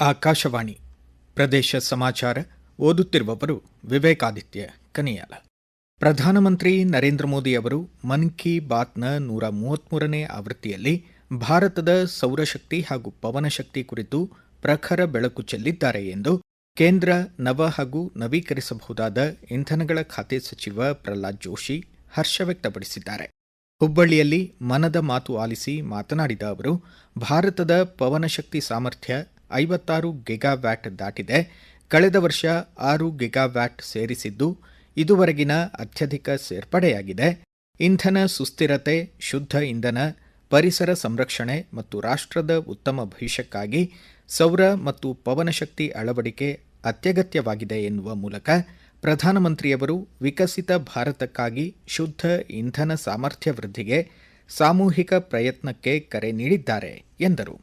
ಆಕಾಶವಾಣಿ ಪ್ರದೇಶ ಸಮಾಚಾರ ಓದುತ್ತಿರುವವರು ವಿವೇಕಾದಿತ್ಯ ಕನಿಯಾಲ. ಪ್ರಧಾನಮಂತ್ರಿ ನರೇಂದ್ರ ಮೋದಿ ಅವರು ಮನ್ ಕಿ ಬಾತ್ನ 133ನೇ ಆವೃತ್ತಿಯಲ್ಲಿ ಭಾರತದ ಸೌರಶಕ್ತಿ ಹಾಗೂ ಪವನಶಕ್ತಿ ಕುರಿತು ಪ್ರಖರ ಬೆಳಕು ಚೆಲ್ಲಿದ್ದಾರೆ ಎಂದು ಕೇಂದ್ರ ನವ ಹಾಗೂ ನವೀಕರಿಸಬಹುದಾದ ಇಂಧನಗಳ ಖಾತೆ ಸಚಿವ ಪ್ರಹ್ಲಾದ್ ಜೋಶಿ ಹರ್ಷ ವ್ಯಕ್ತಪಡಿಸಿದ್ದಾರೆ. ಹುಬ್ಬಳ್ಳಿಯಲ್ಲಿ ಮನದ ಮಾತು ಆಲಿಸಿ ಮಾತನಾಡಿದ ಅವರು, ಭಾರತದ ಪವನಶಕ್ತಿ ಸಾಮರ್ಥ್ಯ 56 ಗಿಗಾವ್ಯಾಟ್ ದಾಟಿದೆ. ಕಳೆದ ವರ್ಷ 6 ಗಿಗಾವ್ಯಾಟ್ ಸೇರಿಸಿದ್ದು ಇದುವರೆಗಿನ ಅತ್ಯಧಿಕ ಸೇರ್ಪಡೆಯಾಗಿದೆ. ಇಂಧನ ಸುಸ್ಥಿರತೆ, ಶುದ್ಧ ಇಂಧನ, ಪರಿಸರ ಸಂರಕ್ಷಣೆ ಮತ್ತು ರಾಷ್ಟ್ರದ ಉತ್ತಮ ಭವಿಷ್ಯಕ್ಕಾಗಿ ಸೌರ ಮತ್ತು ಪವನಶಕ್ತಿ ಅಳವಡಿಕೆ ಅತ್ಯಗತ್ಯವಾಗಿದೆ ಎನ್ನುವ ಮೂಲಕ ಪ್ರಧಾನಮಂತ್ರಿಯವರು ವಿಕಸಿತ ಭಾರತಕ್ಕಾಗಿ ಶುದ್ಧ ಇಂಧನ ಸಾಮರ್ಥ್ಯ ವೃದ್ಧಿಗೆ ಸಾಮೂಹಿಕ ಪ್ರಯತ್ನಕ್ಕೆ ಕರೆ ನೀಡಿದ್ದಾರೆ ಎಂದರು.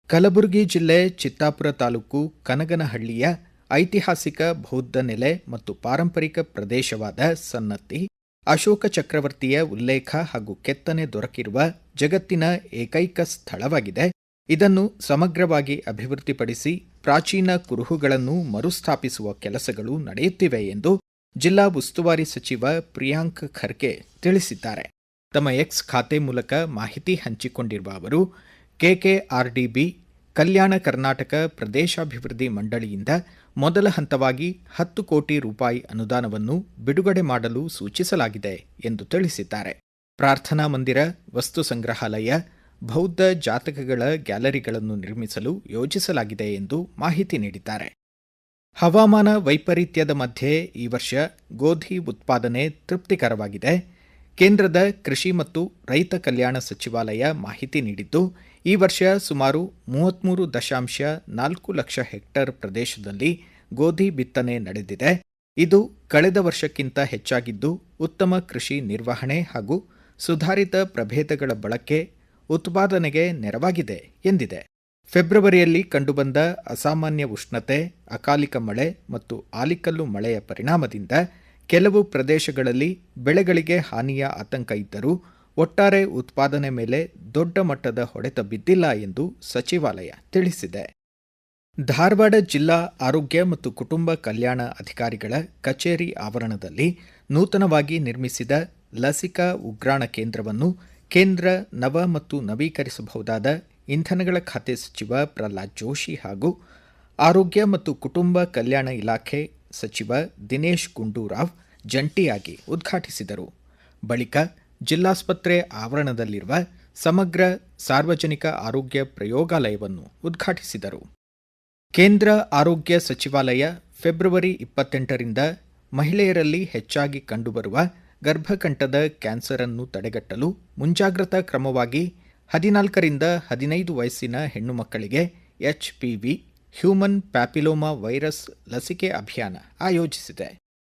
ಕಲಬುರಗಿ ಜಿಲ್ಲೆ ಚಿತ್ತಾಪುರ ತಾಲೂಕು ಕನಗನಹಳ್ಳಿಯ ಐತಿಹಾಸಿಕ ಬೌದ್ಧ ನೆಲೆ ಮತ್ತು ಪಾರಂಪರಿಕ ಪ್ರದೇಶವಾದ ಸನ್ನತಿ ಅಶೋಕ ಚಕ್ರವರ್ತಿಯ ಉಲ್ಲೇಖ ಹಾಗೂ ಕೆತ್ತನೆ ದೊರಕಿರುವ ಜಗತ್ತಿನ ಏಕೈಕ ಸ್ಥಳವಾಗಿದೆ. ಇದನ್ನು ಸಮಗ್ರವಾಗಿ ಅಭಿವೃದ್ಧಿಪಡಿಸಿ ಪ್ರಾಚೀನ ಕುರುಹುಗಳನ್ನು ಮರುಸ್ಥಾಪಿಸುವ ಕೆಲಸಗಳು ನಡೆಯುತ್ತಿವೆ ಎಂದು ಜಿಲ್ಲಾ ಉಸ್ತುವಾರಿ ಸಚಿವ ಪ್ರಿಯಾಂಕ್ ಖರ್ಗೆ ತಿಳಿಸಿದ್ದಾರೆ. ತಮ್ಮ ಎಕ್ಸ್ ಖಾತೆ ಮೂಲಕ ಮಾಹಿತಿ ಹಂಚಿಕೊಂಡಿರುವ ಅವರು, ಕೆಕೆಆರ್ಡಿಬಿ ಕಲ್ಯಾಣ ಕರ್ನಾಟಕ ಪ್ರದೇಶಾಭಿವೃದ್ಧಿ ಮಂಡಳಿಯಿಂದ ಮೊದಲ ಹಂತವಾಗಿ 10 ಕೋಟಿ ರೂಪಾಯಿ ಅನುದಾನವನ್ನು ಬಿಡುಗಡೆ ಮಾಡಲು ಸೂಚಿಸಲಾಗಿದೆ ಎಂದು ತಿಳಿಸಿದ್ದಾರೆ. ಪ್ರಾರ್ಥನಾ ಮಂದಿರ, ವಸ್ತು ಸಂಗ್ರಹಾಲಯ, ಬೌದ್ಧ ಜಾತಕಗಳ ಗ್ಯಾಲರಿಗಳನ್ನು ನಿರ್ಮಿಸಲು ಯೋಜಿಸಲಾಗಿದೆ ಎಂದು ಮಾಹಿತಿ ನೀಡಿದ್ದಾರೆ. ಹವಾಮಾನ ವೈಪರೀತ್ಯದ ಮಧ್ಯೆ ಈ ವರ್ಷ ಗೋಧಿ ಉತ್ಪಾದನೆ ತೃಪ್ತಿಕರವಾಗಿದೆ. ಕೇಂದ್ರದ ಕೃಷಿ ಮತ್ತು ರೈತ ಕಲ್ಯಾಣ ಸಚಿವಾಲಯ ಮಾಹಿತಿ ನೀಡಿದ್ದು, ಈ ವರ್ಷ ಸುಮಾರು 33.4 ಲಕ್ಷ ಹೆಕ್ಟೇರ್ ಪ್ರದೇಶದಲ್ಲಿ ಗೋಧಿ ಬಿತ್ತನೆ ನಡೆದಿದೆ. ಇದು ಕಳೆದ ವರ್ಷಕ್ಕಿಂತ ಹೆಚ್ಚಾಗಿದ್ದು, ಉತ್ತಮ ಕೃಷಿ ನಿರ್ವಹಣೆ ಹಾಗೂ ಸುಧಾರಿತ ಪ್ರಭೇದಗಳ ಬಳಕೆ ಉತ್ಪಾದನೆಗೆ ನೆರವಾಗಿದೆ ಎಂದಿದೆ. ಫೆಬ್ರವರಿಯಲ್ಲಿ ಕಂಡುಬಂದ ಅಸಾಮಾನ್ಯ ಉಷ್ಣತೆ, ಅಕಾಲಿಕ ಮಳೆ ಮತ್ತು ಆಲಿಕಲ್ಲು ಮಳೆಯ ಪರಿಣಾಮದಿಂದ ಕೆಲವು ಪ್ರದೇಶಗಳಲ್ಲಿ ಬೆಳೆಗಳಿಗೆ ಹಾನಿಯ ಆತಂಕ ಇದ್ದರೂ ಒಟ್ಟಾರೆ ಉತ್ಪಾದನೆ ಮೇಲೆ ದೊಡ್ಡ ಮಟ್ಟದ ಹೊಡೆತ ಬಿದ್ದಿಲ್ಲ ಎಂದು ಸಚಿವಾಲಯ ತಿಳಿಸಿದೆ. ಧಾರವಾಡ ಜಿಲ್ಲಾ ಆರೋಗ್ಯ ಮತ್ತು ಕುಟುಂಬ ಕಲ್ಯಾಣ ಅಧಿಕಾರಿಗಳ ಕಚೇರಿ ಆವರಣದಲ್ಲಿ ನೂತನವಾಗಿ ನಿರ್ಮಿಸಿದ ಲಸಿಕಾ ಉಗ್ರಾಣ ಕೇಂದ್ರವನ್ನು ಕೇಂದ್ರ ನವ ಮತ್ತು ನವೀಕರಿಸಬಹುದಾದ ಇಂಧನಗಳ ಖಾತೆ ಸಚಿವ ಪ್ರಹ್ಲಾದ್ ಜೋಶಿ ಹಾಗೂ ಆರೋಗ್ಯ ಮತ್ತು ಕುಟುಂಬ ಕಲ್ಯಾಣ ಇಲಾಖೆ ಸಚಿವ ದಿನೇಶ್ ಗುಂಡೂರಾವ್ ಜಂಟಿಯಾಗಿ ಉದ್ಘಾಟಿಸಿದರು. ಬಳಿಕ ಜಿಲ್ಲಾಸ್ಪತ್ರೆ ಆವರಣದಲ್ಲಿರುವ ಸಮಗ್ರ ಸಾರ್ವಜನಿಕ ಆರೋಗ್ಯ ಪ್ರಯೋಗಾಲಯವನ್ನು ಉದ್ಘಾಟಿಸಿದರು. ಕೇಂದ್ರ ಆರೋಗ್ಯ ಸಚಿವಾಲಯ ಫೆಬ್ರವರಿ 28ರಿಂದ ಮಹಿಳೆಯರಲ್ಲಿ ಹೆಚ್ಚಾಗಿ ಕಂಡುಬರುವ ಗರ್ಭಕಂಠದ ಕ್ಯಾನ್ಸರ್ ಅನ್ನು ತಡೆಗಟ್ಟಲು ಮುಂಜಾಗ್ರತಾ ಕ್ರಮವಾಗಿ 14ರಿಂದ 15 ವಯಸ್ಸಿನ ಹೆಣ್ಣು ಮಕ್ಕಳಿಗೆ HPV ಹ್ಯೂಮನ್ ಪ್ಯಾಪಿಲೋಮಾ ವೈರಸ್ ಲಸಿಕೆ ಅಭಿಯಾನ ಆಯೋಜಿಸಿದೆ.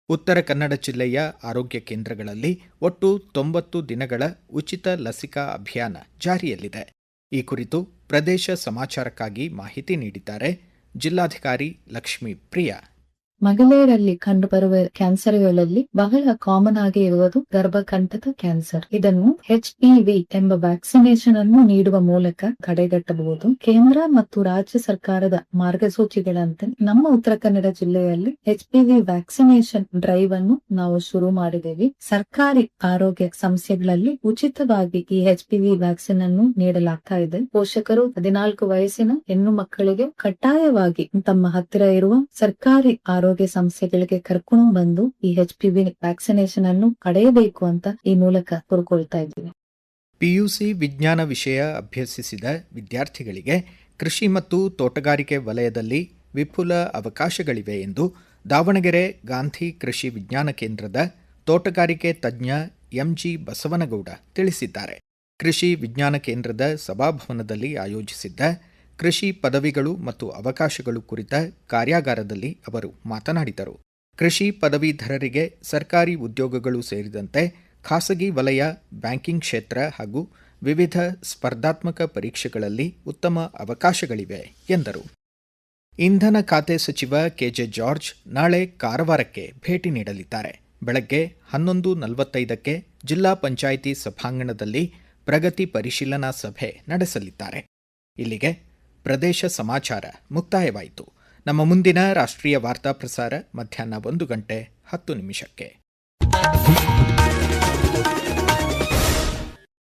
ಉತ್ತರ ಕನ್ನಡ ಜಿಲ್ಲೆಯ ಆರೋಗ್ಯ ಕೇಂದ್ರಗಳಲ್ಲಿ ಒಟ್ಟು 90 ದಿನಗಳ ಉಚಿತ ಲಸಿಕಾ ಅಭಿಯಾನ ಜಾರಿಯಲ್ಲಿದೆ. ಈ ಕುರಿತು ಪ್ರದೇಶ ಸಮಾಚಾರಕ್ಕಾಗಿ ಮಾಹಿತಿ ನೀಡಿದ್ದಾರೆ ಜಿಲ್ಲಾಧಿಕಾರಿ ಲಕ್ಷ್ಮೀ ಪ್ರಿಯಾ. ಮಹಿಳೆಯರಲ್ಲಿ ಕಂಡುಬರುವ ಕ್ಯಾನ್ಸರ್ಗಳಲ್ಲಿ ಬಹಳ ಕಾಮನ್ ಆಗಿ ಇರುವುದು ಗರ್ಭಕಂಠದ ಕ್ಯಾನ್ಸರ್. ಇದನ್ನು HPV ಎಂಬ ವ್ಯಾಕ್ಸಿನೇಷನ್ ಅನ್ನು ನೀಡುವ ಮೂಲಕ ತಡೆಗಟ್ಟಬಹುದು. ಕೇಂದ್ರ ಮತ್ತು ರಾಜ್ಯ ಸರ್ಕಾರದ ಮಾರ್ಗಸೂಚಿಗಳಂತೆ ನಮ್ಮ ಉತ್ತರ ಕನ್ನಡ ಜಿಲ್ಲೆಯಲ್ಲಿ HPV ವ್ಯಾಕ್ಸಿನೇಷನ್ ಡ್ರೈವ್ ಅನ್ನು ನಾವು ಶುರು ಮಾಡಿದ್ದೇವೆ. ಸರ್ಕಾರಿ ಆರೋಗ್ಯ ಸಂಸ್ಥೆಗಳಲ್ಲಿ ಉಚಿತವಾಗಿ ಈ HPV ವ್ಯಾಕ್ಸಿನ್ ಅನ್ನು ನೀಡಲಾಗ್ತಾ ಇದೆ. ಪೋಷಕರು 14 ವಯಸ್ಸಿನ ಹೆಣ್ಣು ಮಕ್ಕಳಿಗೆ ಕಡ್ಡಾಯವಾಗಿ ತಮ್ಮ ಹತ್ತಿರ ಇರುವ ಸರ್ಕಾರಿ ಆರೋಗ್ಯ ಸಂಸ್ಥೆಗಳಿಗೆ ಕರ್ಕೊಂಡು ಬಂದು ಈ HPV ವ್ಯಾಕ್ಸಿನೇಷನ್ ಅನ್ನು ಪಡೆಯಬೇಕು ಅಂತ ಈ ಮೂಲಕ ಕೋರ್ಕೊಳ್ತಾ ಇದ್ದೀವಿ. PUC ವಿಜ್ಞಾನ ವಿಷಯ ಅಭ್ಯಸಿಸಿದ ವಿದ್ಯಾರ್ಥಿಗಳಿಗೆ ಕೃಷಿ ಮತ್ತು ತೋಟಗಾರಿಕೆ ವಲಯದಲ್ಲಿ ವಿಪುಲ ಅವಕಾಶಗಳಿವೆ ಎಂದು ದಾವಣಗೆರೆ ಗಾಂಧಿ ಕೃಷಿ ವಿಜ್ಞಾನ ಕೇಂದ್ರದ ತೋಟಗಾರಿಕೆ ತಜ್ಞ MG ಬಸವನಗೌಡ ತಿಳಿಸಿದ್ದಾರೆ. ಕೃಷಿ ವಿಜ್ಞಾನ ಕೇಂದ್ರದ ಸಭಾಭವನದಲ್ಲಿ ಆಯೋಜಿಸಿದ್ದ ಕೃಷಿ ಪದವಿಗಳು ಮತ್ತು ಅವಕಾಶಗಳು ಕುರಿತ ಕಾರ್ಯಾಗಾರದಲ್ಲಿ ಅವರು ಮಾತನಾಡಿದರು. ಕೃಷಿ ಪದವೀಧರರಿಗೆ ಸರ್ಕಾರಿ ಉದ್ಯೋಗಗಳು ಸೇರಿದಂತೆ ಖಾಸಗಿ ವಲಯ, ಬ್ಯಾಂಕಿಂಗ್ ಕ್ಷೇತ್ರ ಹಾಗೂ ವಿವಿಧ ಸ್ಪರ್ಧಾತ್ಮಕ ಪರೀಕ್ಷೆಗಳಲ್ಲಿ ಉತ್ತಮ ಅವಕಾಶಗಳಿವೆ ಎಂದರು. ಇಂಧನ ಖಾತೆ ಸಚಿವ KJ ಜಾರ್ಜ್ ನಾಳೆ ಕಾರವಾರಕ್ಕೆ ಭೇಟಿ ನೀಡಲಿದ್ದಾರೆ. ಬೆಳಗ್ಗೆ 11:45ಕ್ಕೆ ಜಿಲ್ಲಾ ಪಂಚಾಯಿತಿ ಸಭಾಂಗಣದಲ್ಲಿ ಪ್ರಗತಿ ಪರಿಶೀಲನಾ ಸಭೆ ನಡೆಸಲಿದ್ದಾರೆ. ಇಲ್ಲಿಗೆ ಪ್ರದೇಶ ಸಮಾಚಾರ ಮುಕ್ತಾಯವಾಯಿತು. ನಮ್ಮ ಮುಂದಿನ ರಾಷ್ಟ್ರೀಯ ವಾರ್ತಾ ಪ್ರಸಾರ ಮಧ್ಯಾಹ್ನ 1:10 ನಿಮಿಷಕ್ಕೆ.